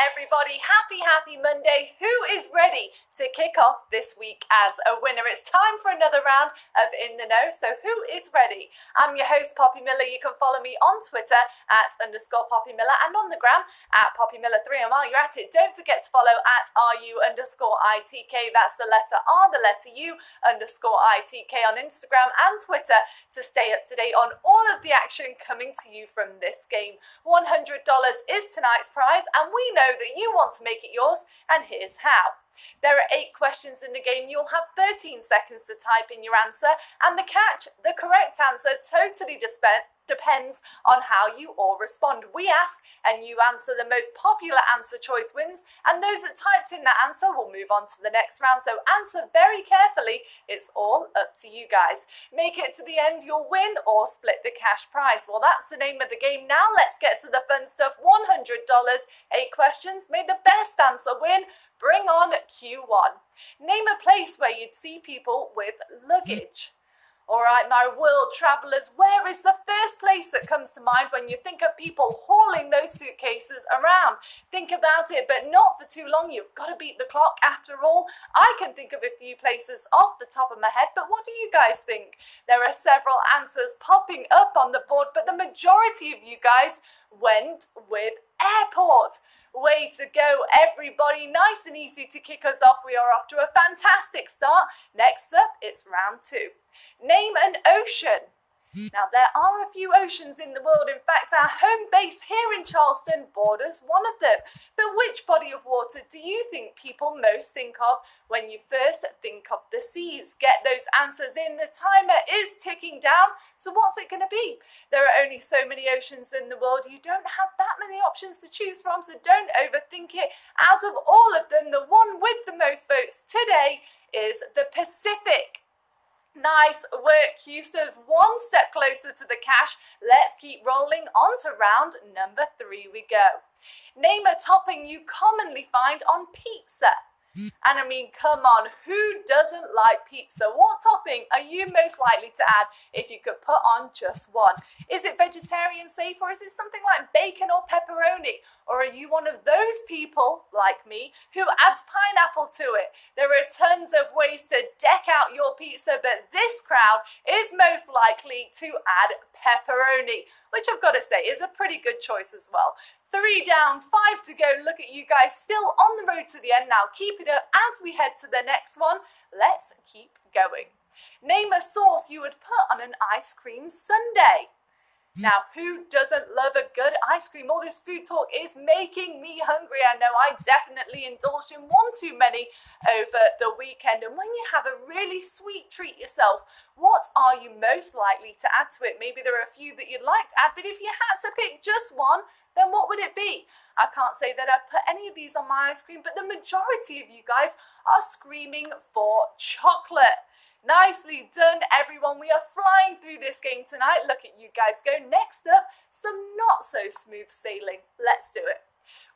everybody. Happy Monday. Who is ready to kick off this week as a winner? It's time for another round of In the Know. So who is ready? I'm your host, Poppy Miller. You can follow me on Twitter at _Poppy Miller and on the gram at Poppy Miller3. And while you're at it, don't forget to follow at RU_ITK. That's the letter R, the letter U _ITK on Instagram and Twitter to stay up to date on all of the action coming to you from this game. $100 is tonight's prize, and we know that you want to make it yours, and here's how. There are 8 questions in the game. You'll have 13 seconds to type in your answer, and the catch, the correct answer totally depends on how you all respond. We ask and you answer. The most popular answer choice wins, and those that typed in that answer will move on to the next round. So answer very carefully. It's all up to you guys. Make it to the end, you'll win or split the cash prize. Well, that's the name of the game. Now let's get to the fun stuff. $100, 8 questions. May the best answer win. Bring on Q1. Name a place where you'd see people with luggage. All right, my world travelers, where is the first place that comes to mind when you think of people hauling those suitcases around? Think about it, but not for too long. You've got to beat the clock after all. I can think of a few places off the top of my head, but what do you guys think? There are several answers popping up on the board, but the majority of you guys went with airport. Way to go, everybody. Nice and easy to kick us off. We are off to a fantastic start. Next up, it's round 2. Name an ocean. Now, there are a few oceans in the world. In fact, our home base here in Charleston borders one of them. But which body of water do you think people most think of when you first think of the seas? Get those answers in. The timer is ticking down. So what's it going to be? There are only so many oceans in the world. You don't have that many options to choose from, so don't overthink it. Out of all of them, the one with the most votes today is the Pacific. Nice work, Houston's one step closer to the cash. Let's keep rolling. On to round number 3 we go. Name a topping you commonly find on pizza. And I mean, come on, who doesn't like pizza? What topping are you most likely to add if you could put on just one? Is it vegetarian safe, or is it something like bacon or pepperoni? Or are you one of those people, like me, who adds pineapple to it? There are tons of ways to deck out your pizza, but this crowd is most likely to add pepperoni, which I've got to say is a pretty good choice as well. 3 down, 5 to go. Look at you guys still on the road to the end now. Keep it up as we head to the next one. Let's keep going. Name a sauce you would put on an ice cream sundae. Now, who doesn't love a good ice cream? All this food talk is making me hungry. I know I definitely indulged in one too many over the weekend. And when you have a really sweet treat yourself, what are you most likely to add to it? Maybe there are a few that you'd like to add, but if you had to pick just one, then what would it be? I can't say that I'd put any of these on my ice cream, but the majority of you guys are screaming for chocolate. Nicely done, everyone. We are flying through this game tonight. Look at you guys go. Next up, some not so smooth sailing. Let's do it.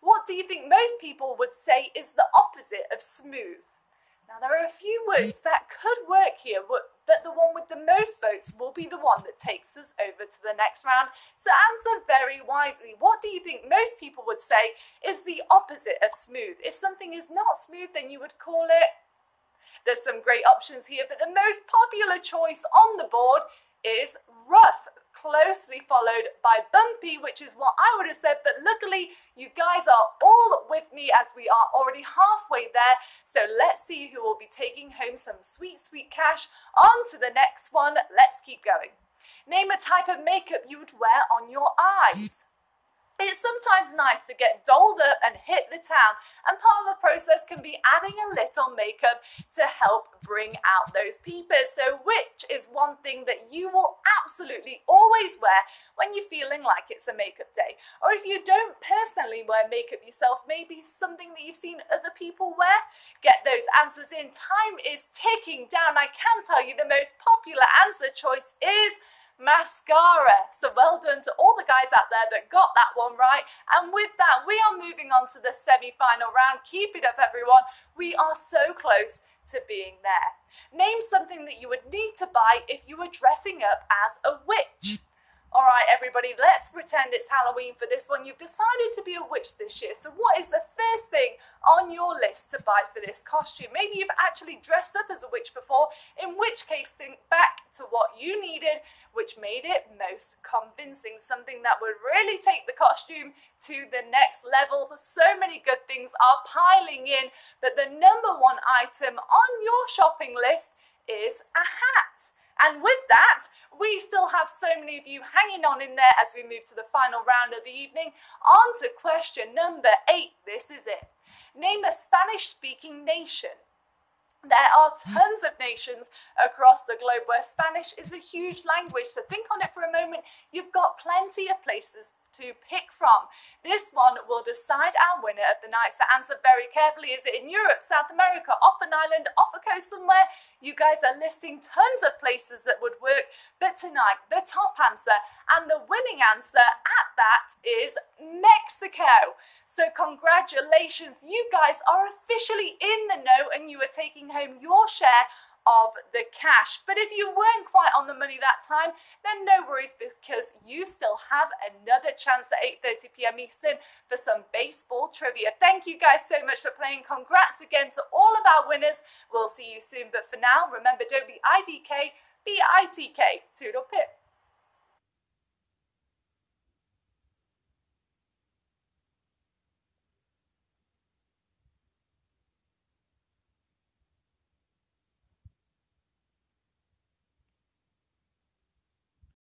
What do you think most people would say is the opposite of smooth? Now, there are a few words that could work here, but the one with the most votes will be the one that takes us over to the next round. So answer very wisely. What do you think most people would say is the opposite of smooth? If something is not smooth, then you would call it... There's some great options here, but the most popular choice on the board is rough, closely followed by bumpy, which is what I would have said, but luckily you guys are all with me as we are already halfway there. So let's see who will be taking home some sweet, sweet cash. On to the next one. Let's keep going. Name a type of makeup you would wear on your eyes. It's sometimes nice to get dolled up and hit the town, and part of the process can be adding a little makeup to help bring out those peepers. So which is one thing that you will absolutely always wear when you're feeling like it's a makeup day? Or if you don't personally wear makeup yourself, maybe something that you've seen other people wear? Get those answers in. Time is ticking down. I can tell you the most popular answer choice is mascara. So well done to all the guys out there that got that one right. And with that, we are moving on to the semi-final round. Keep it up, everyone. We are so close to being there. Name something that you would need to buy if you were dressing up as a witch. All right, everybody, let's pretend it's Halloween for this one. You've decided to be a witch this year, so what is the first thing on your list to buy for this costume? Maybe you've actually dressed up as a witch before, in which case think back to what you needed, which made it most convincing, something that would really take the costume to the next level. So many good things are piling in, but the number one item on your shopping list is a hat. And with that, we still have so many of you hanging on in there as we move to the final round of the evening. On to question number 8. This is it. Name a Spanish-speaking nation. There are tons of nations across the globe where Spanish is a huge language, so think on it for a moment. You've got plenty of places to pick from. This one will decide our winner of the night, so answer very carefully. Is it in Europe, South America, off an island, off a coast somewhere? You guys are listing tons of places that would work, but tonight the top answer and the winning answer at that is Mexico. So congratulations, you guys are officially in the know and you are taking home your share of the cash. But if you weren't quite on the money that time, then no worries, because you still have another chance at 8:30 p.m. Eastern for some baseball trivia. Thank you guys so much for playing. Congrats again to all of our winners. We'll see you soon, but for now, remember, don't be IDK, be ITK. Toodle pip.